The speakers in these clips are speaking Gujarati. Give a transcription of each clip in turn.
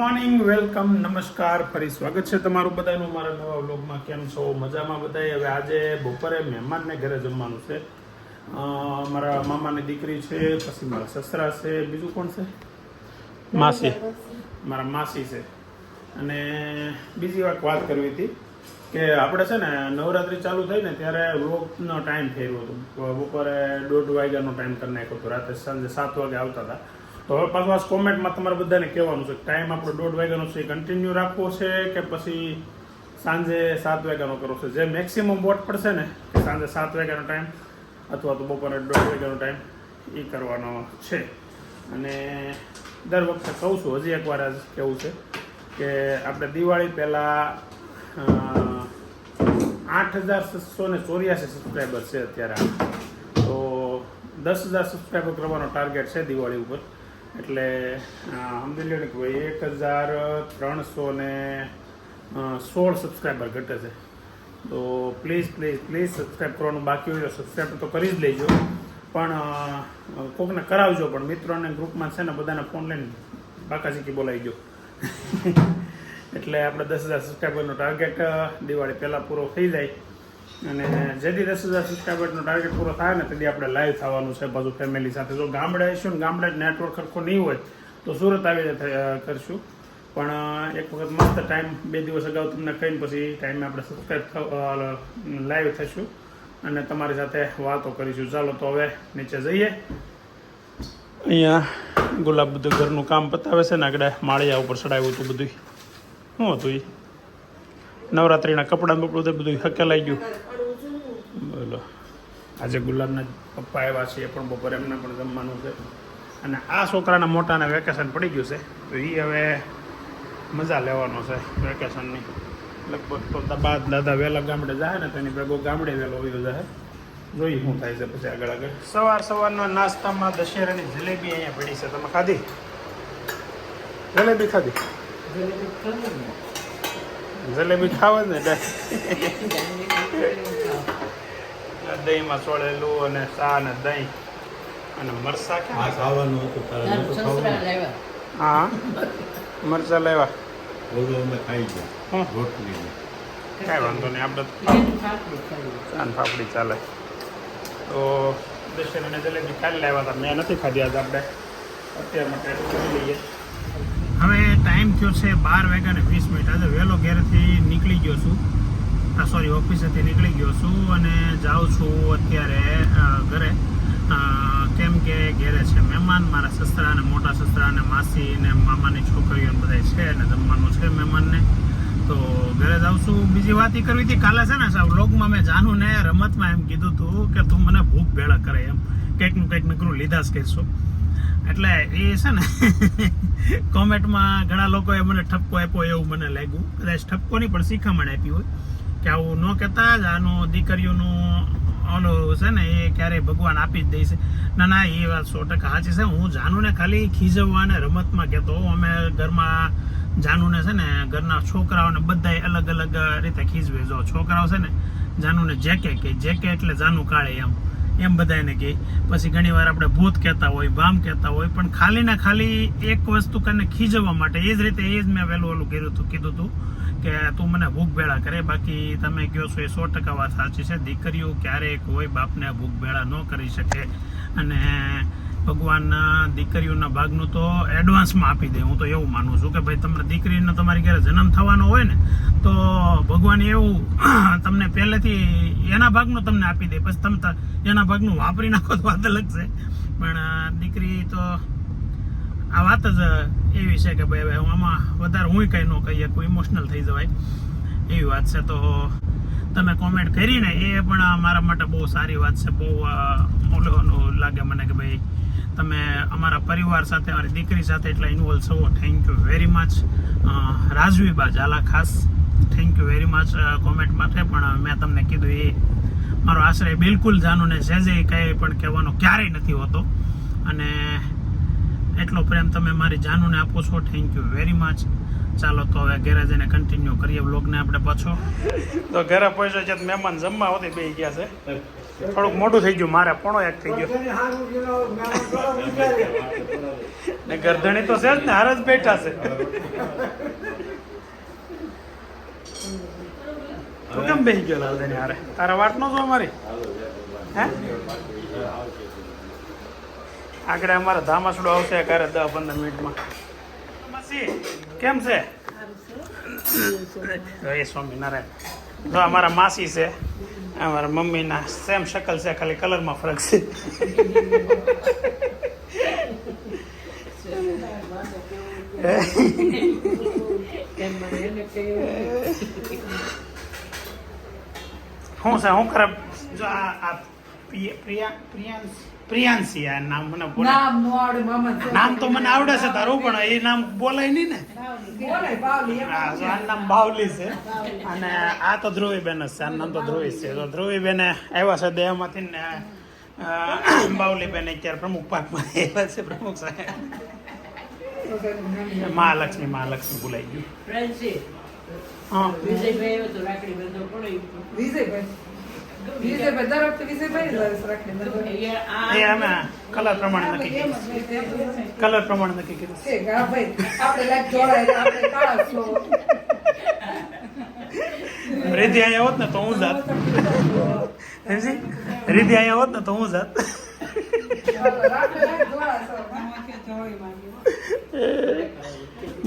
મોર્નિંગ, વેલકમ, નમસ્કાર, ફરી સ્વાગત છે તમારું બધાનું મારા નવા વ્લોગમાં. કેમ છો? મજામાં બધાય? હવે આજે બપોરે મહેમાનને ઘરે જમવાનું છે. મારા મામાની દીકરી છે, પછી મારા સસરા છે, બીજું કોણ છે? માસી, મારા માસી છે. અને બીજી વાત કરવી હતી કે આપણે છે ને નવરાત્રિ ચાલુ થઈ ને ત્યારે વ્લોગનો ટાઈમ થઈ રહ્યો હતો. બપોરે 1:30 વાગ્યાનો ટાઈમ કરી નાખ્યો હતો. રાતે સાંજે 7 વાગે આવતા હતા. તો હવે પાછું આ કોમેન્ટમાં તમારે બધાને કહેવાનું છે ટાઈમ આપણો 1:30 વાગ્યાનો છે, કન્ટિન્યુ રાખવો છે કે પછી સાંજે 7 વાગ્યાનો કરવો છે. જે મેક્સિમમ વોટ પડશે ને કે સાંજે 7 વાગ્યાનો ટાઈમ અથવા તો બપોરે 1:30 વાગ્યાનો ટાઈમ એ કરવાનો છે. અને દર વખતે કહું છું, હજી એકવાર આજ કહેવું છે કે આપણે દિવાળી પહેલાં 8,784 સબસ્ક્રાઈબર છે અત્યારે. તો 10,000 સબસ્ક્રાઈબર કરવાનો ટાર્ગેટ છે દિવાળી ઉપર. એટલે સમજી લો ને કે ભાઈ 1,316 સબસ્ક્રાઈબર ઘટે છે. તો પ્લીઝ સબસ્ક્રાઈબ કરવાનું બાકી હોય તો સબસ્ક્રાઈબ તો કરી જ લેજો, પણ કોકને કરાવજો. પણ મિત્રોને ગ્રુપમાં છે ને બધાને ફોન લઈને બાકાજીકી બોલાવી દો. એટલે આપણે 10,000 સબસ્ક્રાઈબરનો ટાર્ગેટ દિવાળી પહેલાં પૂરો થઈ જાય. અને જેથી 10,000 સબસ્ક્રાઈબરનો ટાર્ગેટ પૂરો થાય ને તેથી આપણે લાઈવ થવાનું છે બાજુ ફેમિલી સાથે. જો ગામડે આવીશું ને ગામડે નેટવર્ક સરખો નહીં હોય તો સુરત આવીને કરશું. પણ એક વખત મસ્ત ટાઈમ 2 દિવસ અગાઉ તમને કહીને પછી ટાઈમે આપણે સબસ્ક્રાઈબ લાઈવ થઈશું અને તમારી સાથે વાતો કરીશું. ચાલો તો હવે નીચે જઈએ. અહીંયા ગુલાબ બધું ઘરનું કામ પતાવે છે ને આગળ માળિયા ઉપર ચડાવ્યું હતું બધું. શું હતું એ? નવરાત્રિના કપડાં બધું હકેલાઈ ગયું. બોલો, આજે ગુલાબના પપ્પા આવ્યા છે, એ પણ બપોરે એમને પણ જમવાનું છે. અને આ છોકરાના મોટાને વેકેશન પડી ગયું છે, તો એ હવે મજા લેવાનો છે વેકેશનની. લગભગ તો દાદા વહેલા ગામડે જાય ને તો એની ભેગો ગામડે વહેલો વયો જાય. જોઈ શું થાય છે પછી આગળ. સવારના નાસ્તામાં દશેરાની જલેબી અહીંયા પડી છે. તમે ખાધી? જલેબી ખાધી? જલેબી ખાવા ને દહીંમાં ચોળેલું અને ચા ને દહીં અને મરસા. ખાવાનું હતું. હા, મરચા લેવા ખાઈ ગયા રોટલી. કાંઈ વાંધો નહીં, આપણે ચાન પાપડી ચાલે. તો દશેરાને જલેબી ખાઈ લાવ્યા હતા, મેં નથી ખાધી. આજે આપણે અત્યાર માટે કરી લઈએ. હવે ટાઈમ થયો છે 12:20. આજે વહેલો ઘરેથી નીકળી ગયો છું. ઓફિસેથી નીકળી ગયો છું અને જાઉં છું અત્યારે ઘરે. કેમ કે ઘરે છે મહેમાન, મારા સસરા અને મોટા સસરા અને માસી અને મામાની છોકરીઓ બધા છે અને જમવાનું છે મહેમાનને. તો ઘરે જાઉં છું. બીજી વાત એ કરવી હતી, કાલે છે ને વ્લોગમાં મેં જાનું ને રમતમાં એમ કીધું હતું કે તું મને ભૂખ ભેળા કરે એમ, કંઈક નકરું લીધા જ કહીશું. એટલે એ છે ને કોમેન્ટમાં ઘણા લોકોએ મને ઠપકો આપ્યો એવું મને લાગ્યું. કદાચ ઠપકો નહીં પણ શિખામણ આપી હોય કે આવું ન કહેતા જ, આનું દીકરીઓનું ઓલું છે ને એ ક્યારેય ભગવાન આપી જ દે છે. ના, એ વાત 100% સાચી છે. હું જાનુને ખાલી ખીજવવા અને રમતમાં કહેતો. અમે ઘરમાં જાનુને છે ને ઘરના છોકરાઓને બધા અલગ અલગ રીતે ખીજવે. જો છોકરાઓ છે ને જાનુને જેકે એટલે જાનુ કાળે એમ બધાને કહે. પછી ઘણી વાર આપણે ભૂત કહેતા હોય, ભામ કહેતા હોય, પણ ખાલી ને ખાલી એક વસ્તુ કરીને ખીજવવા માટે. એ જ રીતે એ જ મેં કીધું હતું કે તું મને ભૂખ ભેળા કરે. બાકી તમે કહો છો એ 100% વાત સાચી છે. દીકરીઓ ક્યારેય કોઈ બાપને ભૂખ ભેળા ન કરી શકે. અને ભગવાન દીકરીઓના ભાગનું તો એડવાન્સમાં આપી દે. હું તો એવું માનું છું કે ભાઈ તમને દીકરીનો તમારી ઘરે જન્મ થવાનો હોય ને તો ભગવાન એવું તમને પહેલેથી એના ભાગનું તમને આપી દે. પછી તમે એના ભાગનું વાપરી નાખો તો વાત અલગ છે. પણ દીકરી તો આ વાત જ એવી છે કે ભાઈ હવે આમાં વધારે હું કંઈ ન કહીએ, કોઈ ઇમોશનલ થઈ જવાય એવી વાત છે. તો તમે કોમેન્ટ કરીને એ પણ મારા માટે બહુ સારી વાત છે. બહુ ઓલું લાગે મને કે ભાઈ તમે અમારા પરિવાર સાથે, અમારી દીકરી સાથે એટલા ઇન્વોલ્વ છો. Thank you very much. Rajviba Zala ખાસ thank you very much comment માટે. પણ મેં તમને કીધું એ મારો આશ્રય બિલકુલ જાનુને જે કંઈ પણ કહેવાનો ક્યારેય નથી હોતો. અને એટલો પ્રેમ તમે મારી જાનુને આપો છો. Thank you very much. ચાલો તો હવે ઘરે જઈને કન્ટિન્યુ કરીએ વ્લોગને આપણે પાછો. તો ઘરે પહોંચ્યો છે તો મહેમાન જમવા હોતી બેસી ગયા છે. થોડુંક મોટું થઈ ગયું, મારે 1:30 થઈ ગયો ને ગરદણી તો છે જ ને, હાર જ બેઠા છે. તું કેમ બેસી ગયો લાલદણી હારે? તારા વાટ નો જો અમારી હે? આગળ અમારે ધામાસડો આવશે ક્યારે 10-15 મિનિટમાં. કેમ છે? એ સ્વામિનારાયણ. જો અમારા માસી છે, અમારા મમ્મીના સેમ શકલ છે, ખાલી કલરમાં ફરક છે. શું છે શું કરે? જો આ પ્રિયાંશી આ નામ મને નામ તો મને આવડે છે તારું, પણ એ નામ બોલાય નહીં ને. આ નામ બાવલી છે અને આ તો ધ્રુવીબેન જ છે. આ નામ તો ધ્રુવી છે. તો ધ્રુવીબેન આવ્યા છે દેહમાંથી ને બાવલીબેન અત્યારે પ્રમુખ પાકમાં આવ્યા છે. પ્રમુખ સાહેબ મહાલક્ષ્મી ભૂલાઈ ગયું. હા એ અમે કલર પ્રમાણે નક્કી કર્યું. રીધિ અહીંયા હોત ને તો હું જાત. રીધિ અહીંયા હોત ને તો હું જાત.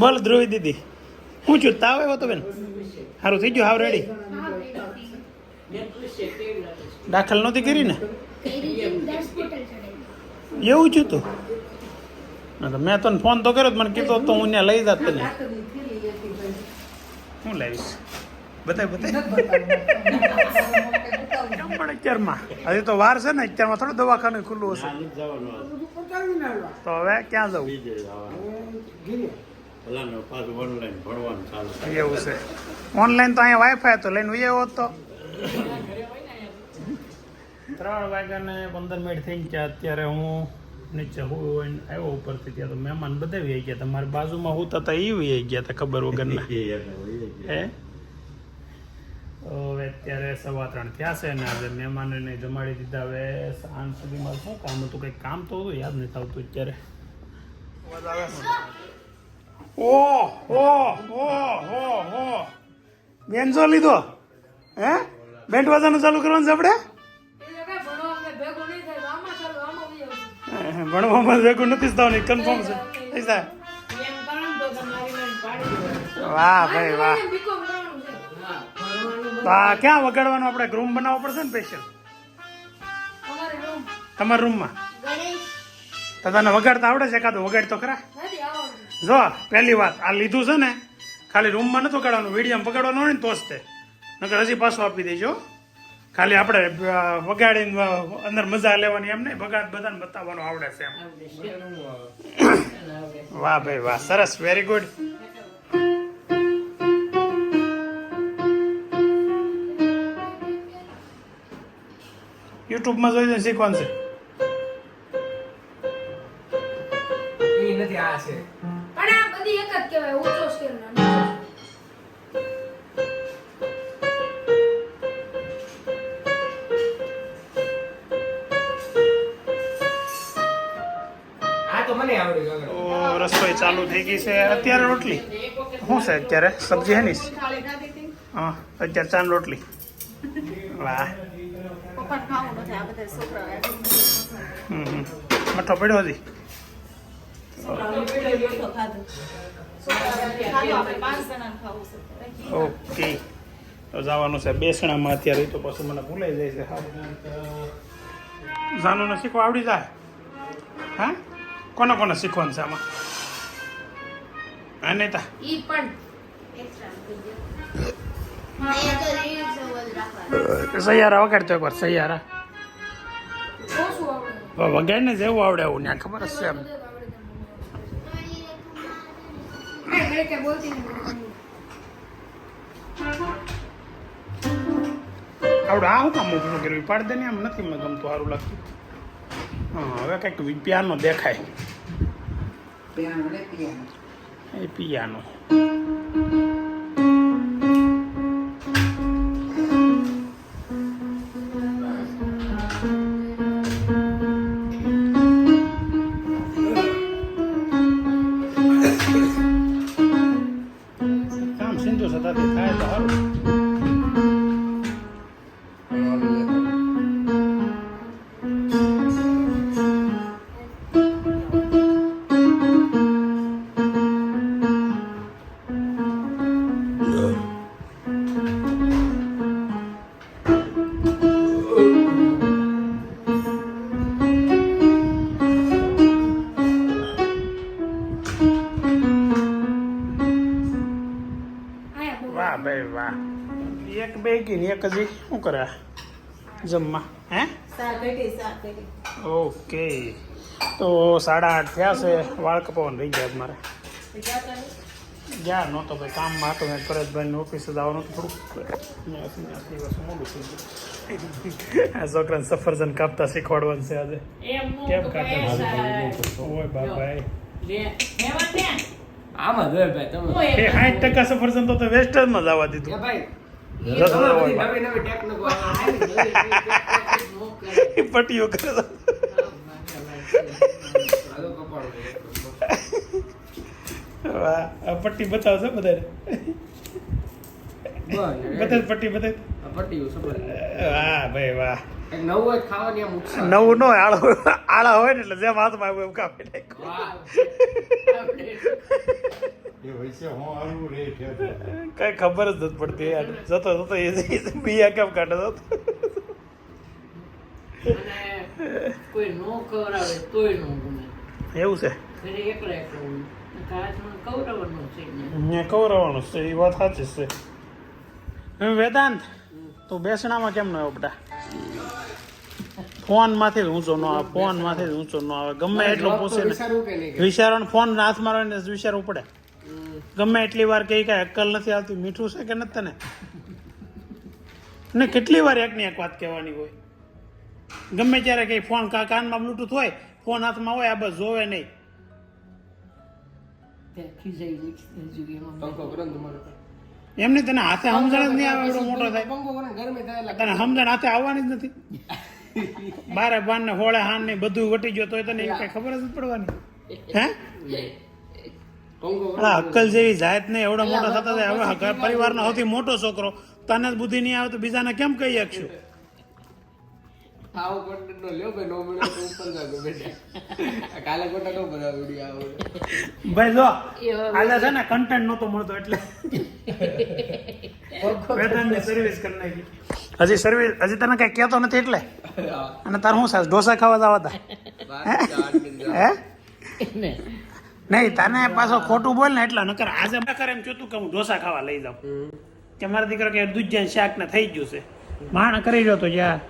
બોલ ધ્રુવી દીદી, શું છું? તાવ આવ્યો તો બેન? સારું થઈ ગયું? હાવ રેડી? દાખલ નહોતી કરી ને? એવું છું તું? મેં તને ફોન તો કર્યો, મને કીધો તો હું ત્યાં લઈ જાત તને. હું લાવીશ બતાય કેમ પણ અત્યારમાં હજી તો વાર છે ને. અત્યારમાં થોડું દવાખાનું ખુલ્લું હશે. તો હવે ક્યાં જવું? એવું છે. ઓનલાઈન તો અહીંયા વાઈફાઈ તો લઈને ઉઈ આવ્યો તો 3:15 થઈ ગયા. અત્યારે હું નીચે આવ્યો ઉપરથી. ત્યાં તો મહેમાન બધા આવી ગયા. તમારી બાજુમાં હું હતા એ આવી ગયા હતા ખબર વગરના. હે હવે અત્યારે 3:15 થયા છે ને આજે મહેમાનોને જમાડી દીધા. હવે સાંજ સુધીમાં શું કામ હતું? કંઈક કામ તો હતું, યાદ નથી આવતું અત્યારે. ઓહો બેન્જો લીધો હે? બેન્ડ વાજાનું ચાલુ કરવાનું છે આપણે? ભણવામાં ભેગું નથી થવાનું, કન્ફર્મ છે. વાહ ભાઈ વાહ. ક્યાં વગાડવાનું? આપણે રૂમ બનાવવો પડશે ને સ્પેશિયલ તમારા રૂમમાં. તો તને વગાડતા આવડે છે? એકાદું વગાડ તો ખરા. જો પહેલી વાત આ લીધું છે ને, ખાલી રૂમમાં નથી વગાડવાનું, વિડીયોમાં પકડવાનું હોય ને તો જ તે. નકર હજી પાછું આપી દેજો. ખાલી આપણે વગાડીને અંદર મજા લેવાની એમ નહીં, વગાડ બધાને બતાવવાનું આવડે છે એમ. વાહ ભાઈ વાહ, સરસ, વેરી ગુડ. યુટ્યુબમાં જોઈને શીખવાનું છે. રસોઈ ચાલુ થઈ ગઈ છે. અત્યારે રોટલી શું છે? અત્યારે સબ્જી હે ની? હા અત્યારે ચાંદ રોટલી. વાહ. મઠો પડ્યો હતી. ઓકે તો જવાનું છે બેસણામાં અત્યારે. તો પછી મને ભૂલાઈ જાય છે. જાનુને શીખવા આવડી જાય? હા કોને કોને શીખવાનું છે આમાં? હા નહીં તા સૈયારા વગાડતો એકવાર. સૈયારા વગાડ ને જેવું આવડે એવું ત્યાં ખબર જ છે એમ. આવડે આ હું કામ ઊભું કર્યું? પાડ દે ને, એમ નથી મને ગમતું, સારું લાગતું. હા હવે કંઈક પિયાનો દેખાય. એ પિયાનો કામ સિંધુ સતાથી થાય તો સારું. વાહ ભાઈ વાહ. એક બે કે ને એક હજી શું કરે જમવા હે? ઓકે તો 8:30 થયા છે. વાળ કપાવવાનું રહી ગયા મારે. ગયા નહોતો ભાઈ, કામમાં હતો મેં. પરેશભાઈની ઓફિસે જવાનું હતું થોડુંક. દિવસ મોડું થઈ ગયું. આ છોકરાને સફરજન કાપતા શીખવાડવાનું છે આજે. કેમ કાપતા ઓય બાપાએ આમાં જોય ભાઈ તમે 60% સફરજન તો વેસ્ટર્નમાં જવા દીધું. ભાઈ રસ નવી ટેકનિક પટ્ટીઓ કરે છે. વાહ, આ પટ્ટી બતાવશે બધાને. બધા પટ્ટી બતાવી. વાહ ભાઈ વાહ. નવું જ ખાવાની આમ ઉત્સાહ. નવું નો આળા હોય ને એટલે જેમ હાથમાં આવ્યું એમ કાપી નાખ્યું. એ વૈસે હું આવું રે છે કઈ ખબર જ નથી પડતી યાર. જતો જતો એ બિયા કેમ કાઢે જતો. અને કોઈ નો ખવડાવે તોય નો ગમે. એવું છે. ઘરે એકલા એકલા હોય. કાચમાં ખવડાવવાનું છે ને. અહીંયા કવરાવાનું છે, એ વાત સાચી છે. હવે વેદાંત તું બેસણામાં કેમ ન આવ્યો બેટા? ફોન માંથી જ ઊંચો ન આવે, ફોન માંથી જ ઊંચો ન આવે. ગમે એટલો પૂછે ને વિચારવું કે નહીં વિચારવાનું, ફોન હાથમાં રહે ને વિચારવું પડે. ગમે એટલી વાર કઈ કાંઈ અક્કલ નથી આવતી, મીઠું છે કે નથી તને? ને કેટલી વાર એકની એક વાત કહેવાની હોય. ગમે ત્યારે કઈ ફોન કાનમાં બ્લુટૂથ હોય, ફોન હાથમાં હોય, આ બસ જોવે નહીં. ત્યાં ખીજાઈ જઈ એમાં પંખો કરો ને તમારે એમની તને હાથે સમજણ જ નહીં આવે. એવડો મોટો થાય પંખો કરો ને ગરમી થાય એટલે તને સમજણ હાથે આવવાની જ નથી. બારે બાર ને હોળે હાન ને બધું વટી ગયો તોય તને કઈ ખબર જ નથી પડવાની. હે પંખો કરો અલા અક્કલ જેવી જાત ને એવડો મોટો થતા જાય. હવે ઘર પરિવારનો સૌથી મોટો છોકરો, તને જ બુદ્ધિ નહીં આવે તો બીજાને કેમ કહી શકશું? આવો કોન્ટેન્ટ નો લ્યો ભાઈ, નો મળ્યો તો ઉપર જાગો બેટા. કાલે કોટા નો બધા વિડિયો આવે ભાઈ જો આજે છે ને કન્ટેન્ટ નહોતો મળતો એટલે વેદાંતની સર્વિસ કરી નાખી. હજી સર્વિસ હજી તને કઈ કહેતો નથી એટલે. અને તાર શું સાસ ઢોસા ખાવા જવા હતા? હે નહીં તને પાછો ખોટું બોલ ને એટલે નકર આજે નકર એમ ચોતું કે હું ઢોસા ખાવા લઈ જાઉં કે મારા દીકરો કે દૂધ શાક ને થઈ ગયું છે માણ કરી રહ્યો તો યાર.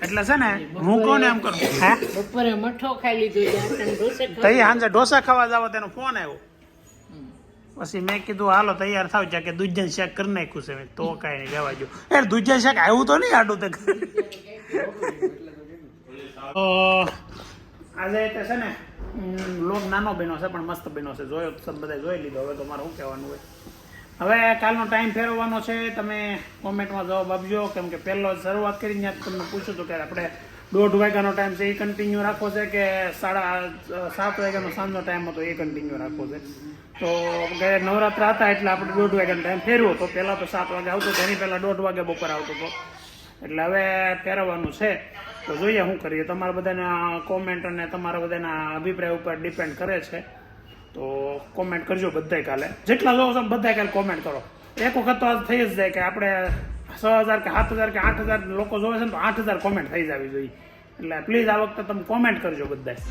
એટલે છે ને હું કોને એમ કરું હે બપોરે મઠો ખાઈ લીધો ત્યાં ઢોસે તઈ સાંજે ઢોસા ખાવા જાવ તેનો ફોન આવ્યો. પછી મેં કીધું હાલો તૈયાર થાવ છે કે દૂધ શાક કરી નાખ્યું છે. તો કાંઈ નહીં જવા જો યાર. દૂધ શાક આવ્યું તો નહીં આડું તે. આજે તે છે ને લોક નાનો બન્યો છે પણ મસ્ત બન્યો છે. જોયો તો બધા જોઈ લીધો. હવે તો મારે શું કહેવાનું હોય. હવે કાલનો ટાઈમ ફેરવવાનો છે. તમે કોમેન્ટમાં જવાબ આપજો. કેમ કે પહેલો શરૂઆત કરીને ત્યાં તમને પૂછ્યું હતું કે આપણે 1:30 વાગ્યાનો ટાઈમ છે એ કન્ટિન્યુ રાખવો છે કે 7:30 વાગ્યાનો સાંજનો ટાઈમ હતો એ કન્ટિન્યુ રાખવો છે. તો ગયા નવરાત્ર હતા એટલે આપણે 1:30 વાગ્યાનો ટાઈમ ફેરવો તો પહેલાં તો 7 વાગે આવતો હતો, એની પહેલાં 1:30 વાગે બપોર આવતો હતો. એટલે હવે ફેરવવાનું છે. તો જોઈએ શું કરીએ. તમારા બધાના કોમેન્ટ અને તમારા બધાના અભિપ્રાય ઉપર ડિપેન્ડ કરે છે. તો કોમેન્ટ કરજો બધાય કાલે. જેટલા જોવો છો બધાય કાલે કોમેન્ટ કરો. એક વખત તો આજ થઈ જ જાય કે આપણે 6,000 કે 7,000 કે 8,000 લોકો જોવે છે ને તો 8,000 કોમેન્ટ થઈ જવી જોઈએ. એટલે પ્લીઝ આ વખતે તમે કોમેન્ટ કરજો બધાય.